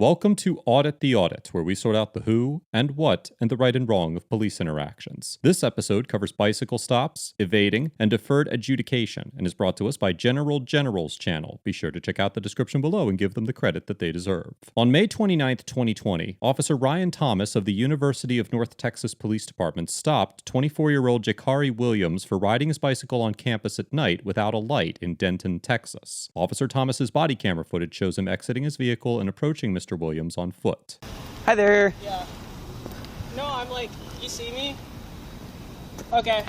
Welcome to Audit the Audit, where we sort out the who and what and the right and wrong of police interactions. This episode covers bicycle stops, evading, and deferred adjudication, and is brought to us by General's channel. Be sure to check out the description below and give them the credit that they deserve. On May 29, 2020, Officer Ryan Thomas of the University of North Texas Police Department stopped 24-year-old Jakari Williams for riding his bicycle on campus at night without a light in Denton, Texas. Officer Thomas's body camera footage shows him exiting his vehicle and approaching Mr. Williams on foot. Hi there. Yeah. No, I'm like, you see me? Okay.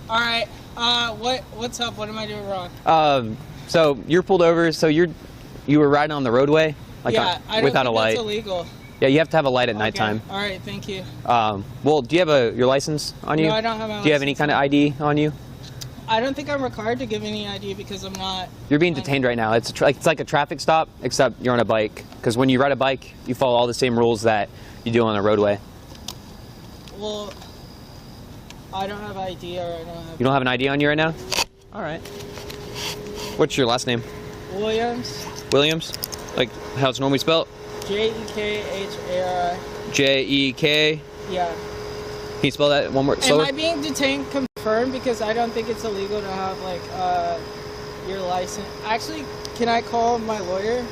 All right. What's up? What am I doing wrong? So you're pulled over. So you were riding on the roadway, like yeah, I don't without think a light. That's illegal. Yeah, you have to have a light at nighttime. All right, thank you. Well, do you have your license on you? No, I don't have my license. Do you have any kind of ID on you? I don't think I'm required to give any ID because I'm not. You're being detained right now. It's like a traffic stop, except you're on a bike. Because when you ride a bike, you follow all the same rules that you do on a roadway. Well, I don't have ID, or I don't have. You don't have an ID on you right now? All right. What's your last name? Williams. Williams? Like how it's normally spelled? Jekari. Jek. Yeah. Can you spell that one more slower? Am I being detained confirmed? Because I don't think it's illegal to have like your license. Actually, can I call my lawyer?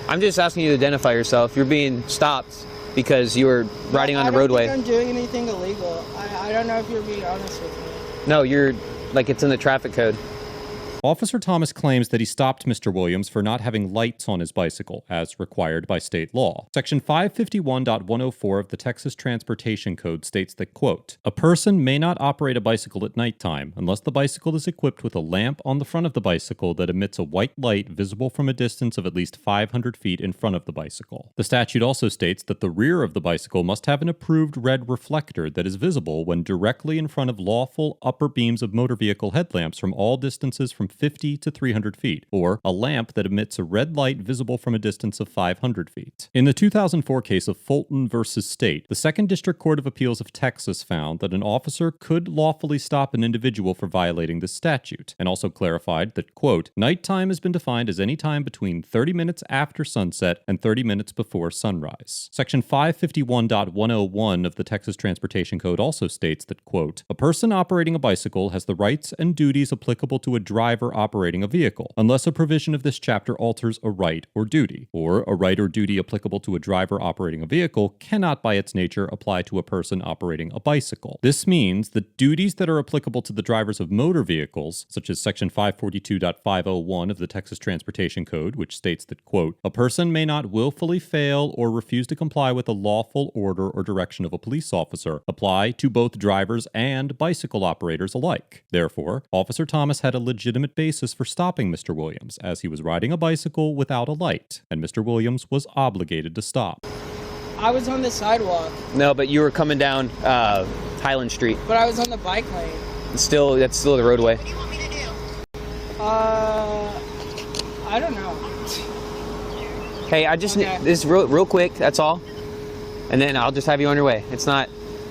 I'm just asking you to identify yourself. You're being stopped because you were riding on the roadway. I don't think I'm doing anything illegal. I don't know if you're being honest with me. No, you're like it's in the traffic code. Officer Thomas claims that he stopped Mr. Williams for not having lights on his bicycle, as required by state law. Section 551.104 of the Texas Transportation Code states that, quote, "A person may not operate a bicycle at nighttime unless the bicycle is equipped with a lamp on the front of the bicycle that emits a white light visible from a distance of at least 500 feet in front of the bicycle." The statute also states that the rear of the bicycle must have an approved red reflector that is visible when directly in front of lawful upper beams of motor vehicle headlamps from all distances from 50 to 300 feet, or a lamp that emits a red light visible from a distance of 500 feet. In the 2004 case of Fulton versus State, the Second District Court of Appeals of Texas found that an officer could lawfully stop an individual for violating this statute, and also clarified that, quote, "Nighttime has been defined as any time between 30 minutes after sunset and 30 minutes before sunrise." Section 551.101 of the Texas Transportation Code also states that, quote, "A person operating a bicycle has the rights and duties applicable to a driver operating a vehicle, unless a provision of this chapter alters a right or duty, or a right or duty applicable to a driver operating a vehicle cannot by its nature apply to a person operating a bicycle." This means that duties that are applicable to the drivers of motor vehicles, such as section 542.501 of the Texas Transportation Code, which states that, quote, "A person may not willfully fail or refuse to comply with a lawful order or direction of a police officer, apply to both drivers and bicycle operators alike." Therefore, Officer Thomas had a legitimate basis for stopping Mr. Williams, as he was riding a bicycle without a light, and Mr. Williams was obligated to stop. I was on the sidewalk. No, but you were coming down Highland Street. But I was on the bike lane. That's still the roadway. What do you want me to do? I don't know. Hey, I just Okay. this real quick. That's all, and then I'll just have you on your way. It's not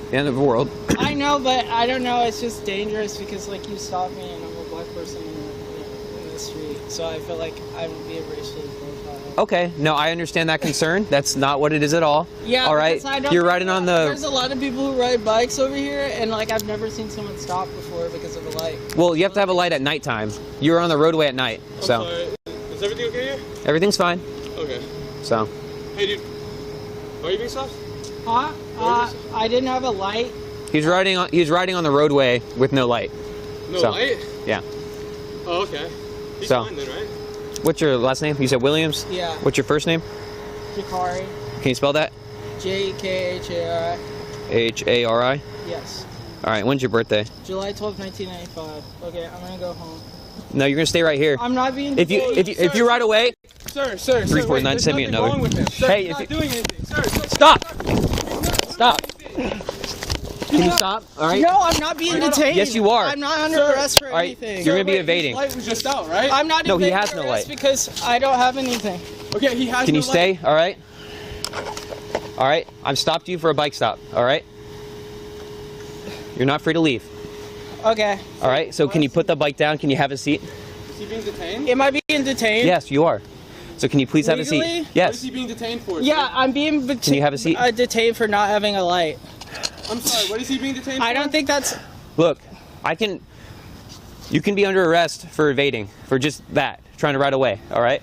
the end of the world. I know, but I don't know. It's just dangerous because, like, you stopped me and I'm a black person in the street, so I feel like I'm being racially profiled. Okay, no, I understand that concern. That's not what it is at all. Yeah, all right. You're riding on the. There's a lot of people who ride bikes over here, and like I've never seen someone stop before because of a light. Well, you have to have a light at nighttime. You're on the roadway at night, so. Sorry. Is everything okay here? Everything's fine. Okay. So. Hey, dude. Are you being stopped? Huh? I didn't have a light. He's riding on the roadway with no light. No so, light? Yeah. Oh, okay. He's So. fine then, right? What's your last name? You said Williams? Yeah. What's your first name? Jakari. Can you spell that? Jekari. H-A-R-I? Yes. All right, when's your birthday? July 12th, 1995. Okay, I'm gonna go home. No, you're gonna stay right here. I'm not being. If you ride away, Sir. 349, send me another. Wrong with him. Sir, Hey, he's if not you- doing anything. Sir, Stop! Can you stop? All right. No, I'm not being detained. Yes, you are. I'm not under arrest for All right, anything. you're gonna be Wait, evading. His light was just out, right? I'm not. No, he evading has no arrest light. because I don't have anything. Okay, he has Can no you stay? light. All right. All right. I've stopped you for a bike stop. All right. You're not free to leave. Okay. All right. So can you put the bike down? Can you have a seat? Is he being detained? Am I being detained? Yes, you are. So can you please have a Legally? seat? What is Yes. he being detained for? Yeah, I'm being Can you have a seat? detained for not having a light. I'm sorry, what is he being detained for? I don't think that's... Look, you can be under arrest for evading, for just that, trying to ride away, all right?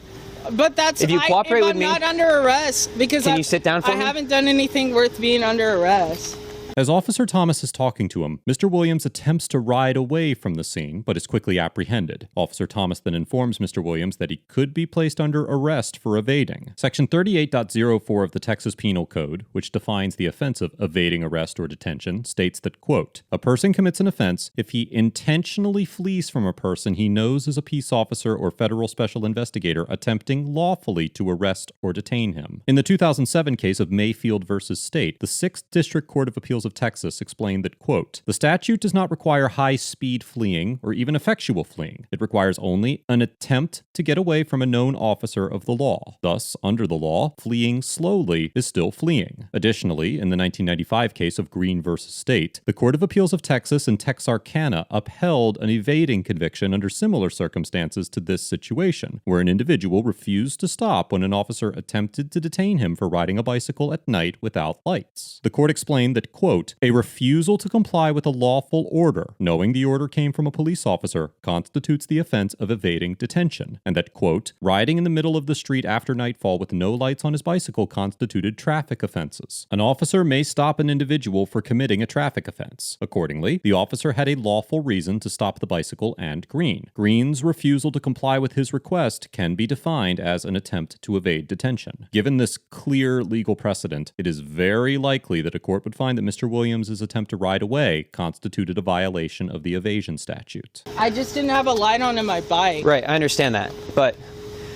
But that's... If you cooperate if with I'm me- not under arrest, because Can you sit down for I me? haven't done anything worth being under arrest. As Officer Thomas is talking to him, Mr. Williams attempts to ride away from the scene, but is quickly apprehended. Officer Thomas then informs Mr. Williams that he could be placed under arrest for evading. Section 38.04 of the Texas Penal Code, which defines the offense of evading arrest or detention, states that, quote, a person commits an offense if he intentionally flees from a person he knows is a peace officer or federal special investigator attempting lawfully to arrest or detain him. In the 2007 case of Mayfield versus State, the 6th District Court of Appeals of Texas explained that, quote, the statute does not require high-speed fleeing or even effectual fleeing. It requires only an attempt to get away from a known officer of the law. Thus, under the law, fleeing slowly is still fleeing. Additionally, in the 1995 case of Green versus State, the Court of Appeals of Texas in Texarkana upheld an evading conviction under similar circumstances to this situation, where an individual refused to stop when an officer attempted to detain him for riding a bicycle at night without lights. The court explained that, quote, a refusal to comply with a lawful order, knowing the order came from a police officer, constitutes the offense of evading detention, and that, quote, riding in the middle of the street after nightfall with no lights on his bicycle constituted traffic offenses. An officer may stop an individual for committing a traffic offense. Accordingly, the officer had a lawful reason to stop the bicycle and Green. Green's refusal to comply with his request can be defined as an attempt to evade detention. Given this clear legal precedent, it is very likely that a court would find that Mr. Williams' attempt to ride away constituted a violation of the evasion statute. I just didn't have a light on in my bike. Right, I understand that, but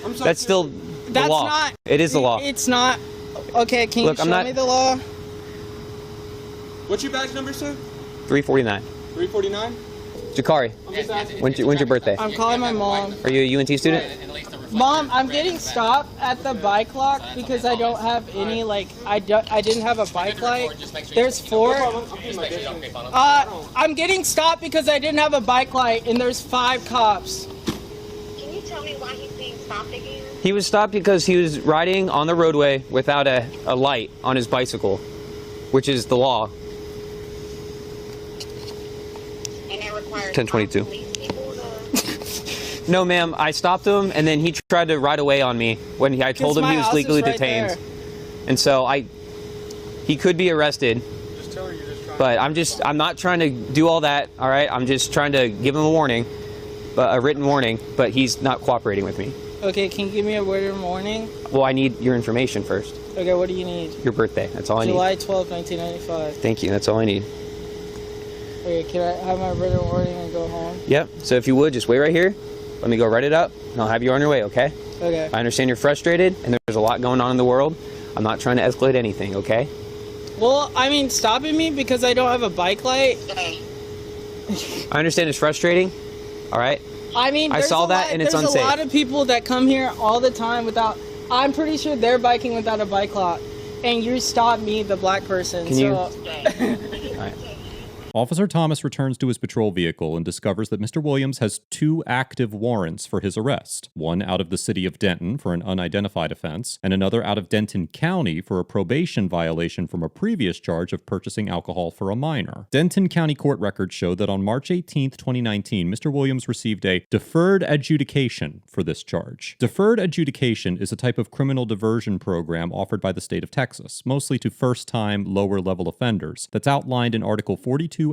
I'm sorry, that's still the law. Not... It is the law. It's not... Okay, can Look, you show me the law? What's your badge number, sir? 349. 349? Jakari, I'm just asking. when's your birthday? I'm calling my mom. Are you a UNT student? Mom, I'm getting stopped at the bike lock because I don't have any, like, I didn't have a bike light. There's 4. I'm getting stopped because I didn't have a bike light, and there's 5 cops. Can you tell me why he's being stopped again? He was stopped because he was riding on the roadway without a light on his bicycle, which is the law. And it requires 1022. police people to... No, ma'am. I stopped him, and then he tried to ride away on me when I told him he was legally detained. And so he could be arrested. Just tell her you're just trying. But I'm not trying to do all that. All right. I'm just trying to give him a warning, a written warning. But he's not cooperating with me. Okay, can you give me a written warning? Well, I need your information first. Okay, what do you need? Your birthday. That's all I need. July 12, 1995. Thank you. That's all I need. Okay, can I have my written warning and go home? Yep. So if you would, just wait right here. Let me go write it up, and I'll have you on your way, okay? Okay. I understand you're frustrated, and there's a lot going on in the world. I'm not trying to escalate anything, okay? Well, I mean, stopping me because I don't have a bike light. Okay. I understand it's frustrating, all right? I mean, I saw that, and it's unsafe. There's a lot of people that come here all the time without... I'm pretty sure they're biking without a bike lock. And you stopped me, the black person. Can you- so... All right. Officer Thomas returns to his patrol vehicle and discovers that Mr. Williams has 2 active warrants for his arrest, one out of the city of Denton for an unidentified offense, and another out of Denton County for a probation violation from a previous charge of purchasing alcohol for a minor. Denton County court records show that on March 18, 2019, Mr. Williams received a deferred adjudication for this charge. Deferred adjudication is a type of criminal diversion program offered by the state of Texas, mostly to first-time, lower-level offenders, that's outlined in Article 42A.101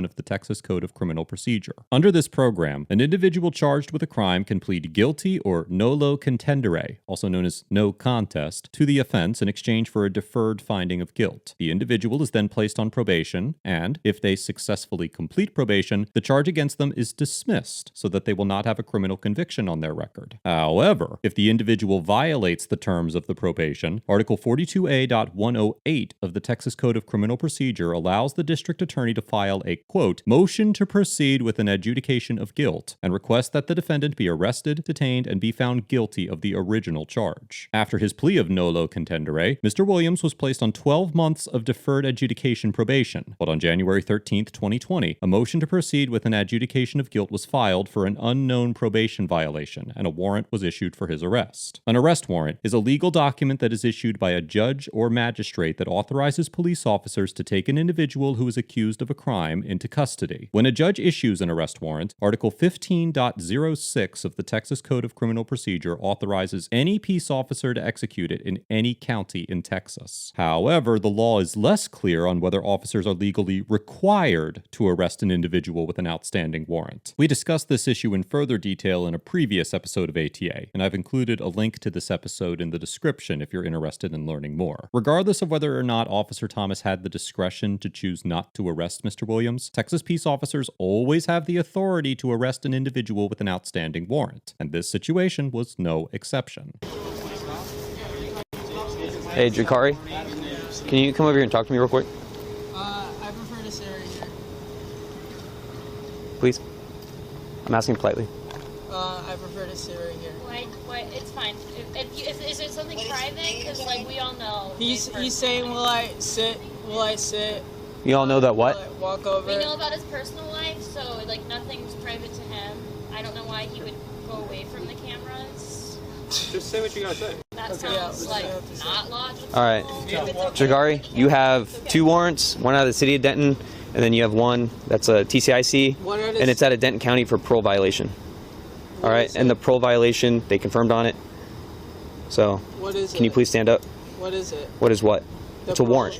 of the Texas Code of Criminal Procedure. Under this program, an individual charged with a crime can plead guilty or nolo contendere, also known as no contest, to the offense in exchange for a deferred finding of guilt. The individual is then placed on probation, and if they successfully complete probation, the charge against them is dismissed so that they will not have a criminal conviction on their record. However, if the individual violates the terms of the probation, Article 42A.108 of the Texas Code of Criminal Procedure allows the district attorney to file a, quote, motion to proceed with an adjudication of guilt and request that the defendant be arrested, detained, and be found guilty of the original charge. After his plea of nolo contendere, Mr. Williams was placed on 12 months of deferred adjudication probation, but on January 13, 2020, a motion to proceed with an adjudication of guilt was filed for an unknown probation violation, and a warrant was issued for his arrest. An arrest warrant is a legal document that is issued by a judge or magistrate that authorizes police officers to take an individual who is accused of a crime into custody. When a judge issues an arrest warrant, Article 15.06 of the Texas Code of Criminal Procedure authorizes any peace officer to execute it in any county in Texas. However, the law is less clear on whether officers are legally required to arrest an individual with an outstanding warrant. We discussed this issue in further detail in a previous episode of ATA, and I've included a link to this episode in the description if you're interested in learning more. Regardless of whether or not Officer Thomas had the discretion to choose not to arrest Mr. Williams, Texas peace officers always have the authority to arrest an individual with an outstanding warrant, and this situation was no exception. Hey, Jakari, can you come over here and talk to me real quick? I prefer to sit right here. Please? I'm asking politely. I prefer to sit right here. Why, it's fine. Is there something private? Because, like, we all know. He's saying, will I sit? Will I sit? You all know that what? Will I walk over? We know about his personal life, so, like, nothing's private to him. I don't know why he would go away from the cameras. Just say what you gotta say. That sounds, like, not logical. All right. Jagari, you have 2 warrants, one out of the city of Denton, and then you have one that's a TCIC, and it's out of Denton County for parole violation. All right, and the parole violation, they confirmed on it. So, what is can you please stand up? What is it? What is what? It's a warrant.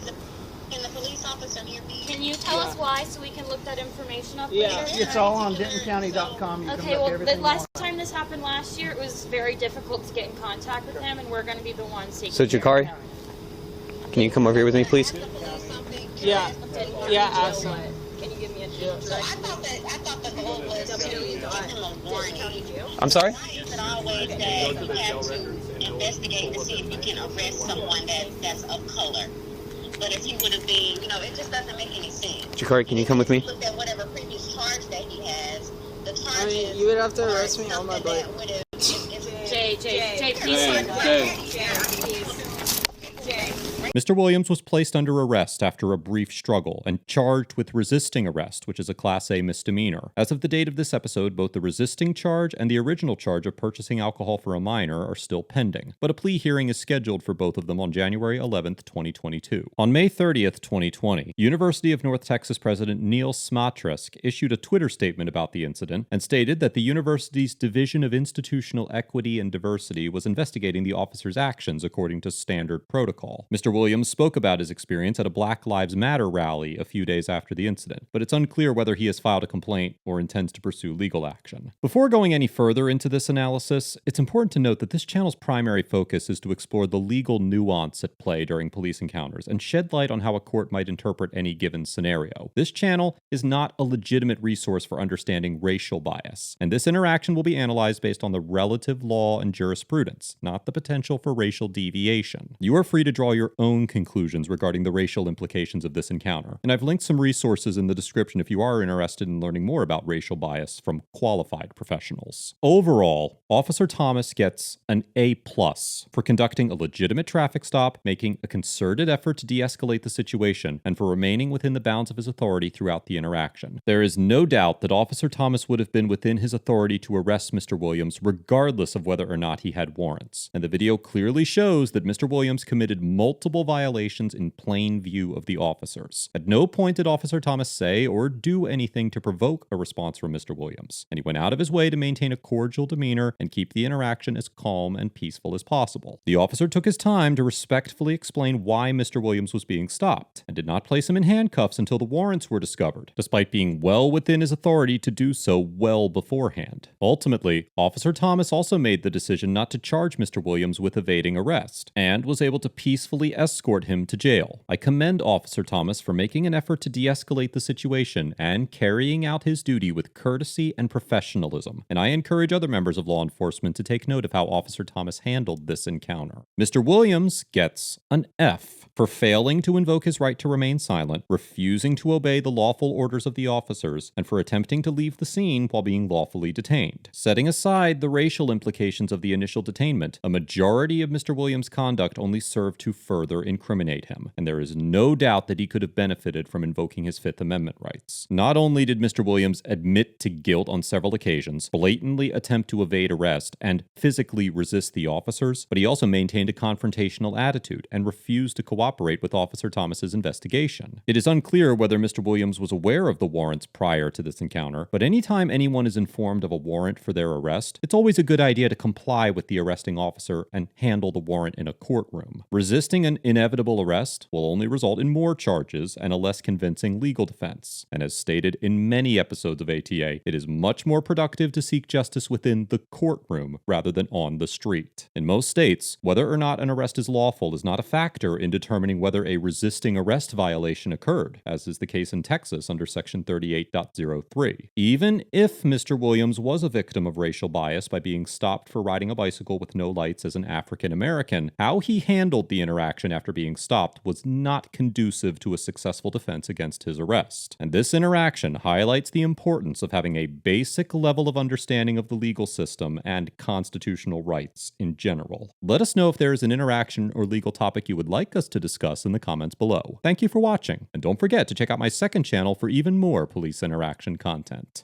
Can the police officer hear me? Can you tell us why so we can look that information up Yeah. later? It's all on DentonCounty.com. You Okay, can look well, the everything last on. time this happened last year, it was very difficult to get in contact with him, and we're going to be the ones taking So, care of Jakari, him. can you come over here with me, please? Yeah. Yeah, ask him. Can you give me a So I thought the goal was to give him a warrant. I'm sorry? Why is it always that you have to investigate to see if you can arrest someone that's of color? But if he would have been, it just doesn't make any sense. Jakari, can you come with me? Look at whatever previous charge that he has. The I charges. mean, you would have to arrest me on my bike. Jay, please. Mr. Williams was placed under arrest after a brief struggle and charged with resisting arrest, which is a Class A misdemeanor. As of the date of this episode, both the resisting charge and the original charge of purchasing alcohol for a minor are still pending, but a plea hearing is scheduled for both of them on January 11th, 2022. On May 30th, 2020, University of North Texas President Neil Smatresk issued a Twitter statement about the incident and stated that the university's Division of Institutional Equity and Diversity was investigating the officer's actions according to standard protocol. Mr. Williams spoke about his experience at a Black Lives Matter rally a few days after the incident, but it's unclear whether he has filed a complaint or intends to pursue legal action. Before going any further into this analysis, it's important to note that this channel's primary focus is to explore the legal nuance at play during police encounters and shed light on how a court might interpret any given scenario. This channel is not a legitimate resource for understanding racial bias, and this interaction will be analyzed based on the relative law and jurisprudence, not the potential for racial deviation. You are free to draw your own conclusions regarding the racial implications of this encounter, and I've linked some resources in the description if you are interested in learning more about racial bias from qualified professionals. Overall, Officer Thomas gets an A+ for conducting a legitimate traffic stop, making a concerted effort to de-escalate the situation, and for remaining within the bounds of his authority throughout the interaction. There is no doubt that Officer Thomas would have been within his authority to arrest Mr. Williams regardless of whether or not he had warrants, and the video clearly shows that Mr. Williams committed multiple violations in plain view of the officers. At no point did Officer Thomas say or do anything to provoke a response from Mr. Williams, and he went out of his way to maintain a cordial demeanor and keep the interaction as calm and peaceful as possible. The officer took his time to respectfully explain why Mr. Williams was being stopped, and did not place him in handcuffs until the warrants were discovered, despite being well within his authority to do so well beforehand. Ultimately, Officer Thomas also made the decision not to charge Mr. Williams with evading arrest, and was able to peacefully escalate escort him to jail. I commend Officer Thomas for making an effort to de-escalate the situation and carrying out his duty with courtesy and professionalism, and I encourage other members of law enforcement to take note of how Officer Thomas handled this encounter. Mr. Williams gets an F for failing to invoke his right to remain silent, refusing to obey the lawful orders of the officers, and for attempting to leave the scene while being lawfully detained. Setting aside the racial implications of the initial detainment, a majority of Mr. Williams' conduct only served to further incriminate him, and there is no doubt that he could have benefited from invoking his Fifth Amendment rights. Not only did Mr. Williams admit to guilt on several occasions, blatantly attempt to evade arrest, and physically resist the officers, but he also maintained a confrontational attitude and refused to cooperate with Officer Thomas's investigation. It is unclear whether Mr. Williams was aware of the warrants prior to this encounter, but anytime anyone is informed of a warrant for their arrest, it's always a good idea to comply with the arresting officer and handle the warrant in a courtroom. Resisting an inevitable arrest will only result in more charges and a less convincing legal defense. And as stated in many episodes of ATA, it is much more productive to seek justice within the courtroom rather than on the street. In most states, whether or not an arrest is lawful is not a factor in determining whether a resisting arrest violation occurred, as is the case in Texas under Section 38.03. Even if Mr. Williams was a victim of racial bias by being stopped for riding a bicycle with no lights as an African American, how he handled the interaction after being stopped was not conducive to a successful defense against his arrest. And this interaction highlights the importance of having a basic level of understanding of the legal system and constitutional rights in general. Let us know if there is an interaction or legal topic you would like us to discuss in the comments below. Thank you for watching, and don't forget to check out my second channel for even more police interaction content.